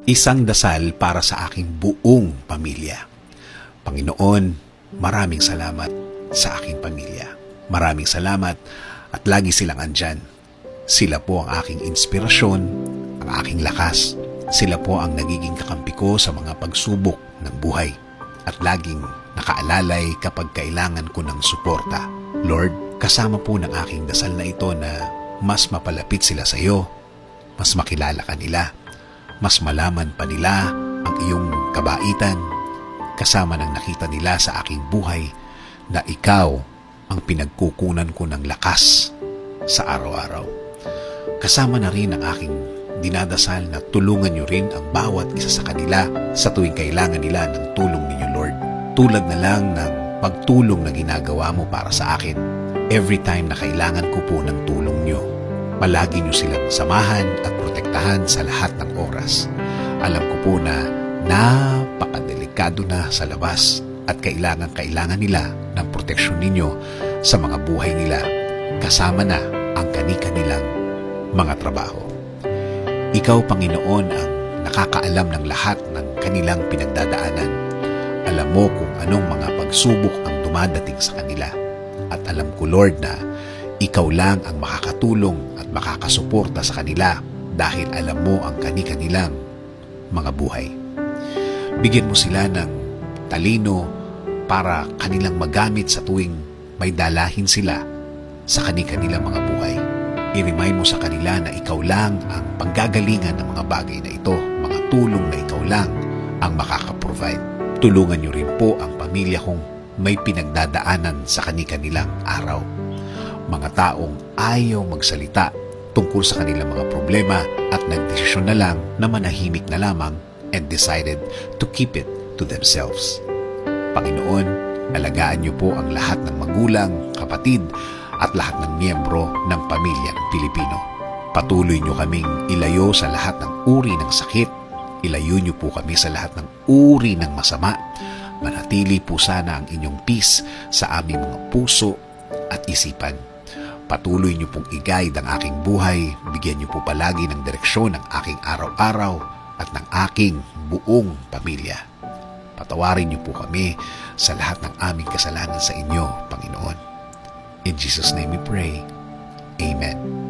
Isang dasal para sa aking buong pamilya. Panginoon, maraming salamat sa aking pamilya. Maraming salamat at lagi silang andyan. Sila po ang aking inspirasyon, ang aking lakas. Sila po ang nagiging kakampi ko sa mga pagsubok ng buhay. At laging nakaalalay kapag kailangan ko ng suporta. Lord, kasama po ng aking dasal na ito na mas mapalapit sila sa iyo, mas makilala ka nila, mas malaman pa nila ang iyong kabaitan, kasama ng nakita nila sa aking buhay na ikaw ang pinagkukunan ko ng lakas sa araw-araw. Kasama na rin ang aking dinadasal na tulungan niyo rin ang bawat isa sa kanila sa tuwing kailangan nila ng tulong ninyo, Lord. Tulad na lang ng pagtulong na ginagawa mo para sa akin. Every time na kailangan ko po ng tulong niyo, palagi niyo silang samahan at protektahan sa lahat ng oras. Alam ko po na napakadelikado na sa labas at kailangan nila ng proteksyon ninyo sa mga buhay nila, kasama na ang kani-kanilang mga trabaho. Ikaw, Panginoon, ang nakakaalam ng lahat ng kanilang pinagdadaanan. Alam mo kung anong mga pagsubok ang dumadating sa kanila. At alam ko, Lord, na ikaw lang ang makakatulong at makakasuporta sa kanila dahil alam mo ang kani-kanilang mga buhay. Bigyan mo sila ng talino para kanilang magamit sa tuwing may dalahin sila sa kani-kanilang mga buhay. I-remind mo sa kanila na ikaw lang ang panggagalingan ng mga bagay na ito, mga tulong na ikaw lang ang makakaprovide. Tulungan niyo rin po ang pamilya kong may pinagdadaanan sa kani-kanilang araw. Mga taong ayaw magsalita tungkol sa kanilang mga problema at nagdesisyon na lang na manahimik na lamang and decided to keep it to themselves. Panginoon, alagaan niyo po ang lahat ng magulang, kapatid, at lahat ng miyembro ng pamilyang Pilipino. Patuloy niyo kaming ilayo sa lahat ng uri ng sakit. Ilayo niyo po kami sa lahat ng uri ng masama. Manatili po sana ang inyong peace sa aming mga puso at isipan. Patuloy niyo pong i-guide ang aking buhay. Bigyan niyo po palagi ng direksyon ng aking araw-araw at ng aking buong pamilya. Patawarin niyo po kami sa lahat ng aming kasalanan sa inyo, Panginoon. In Jesus' name we pray. Amen.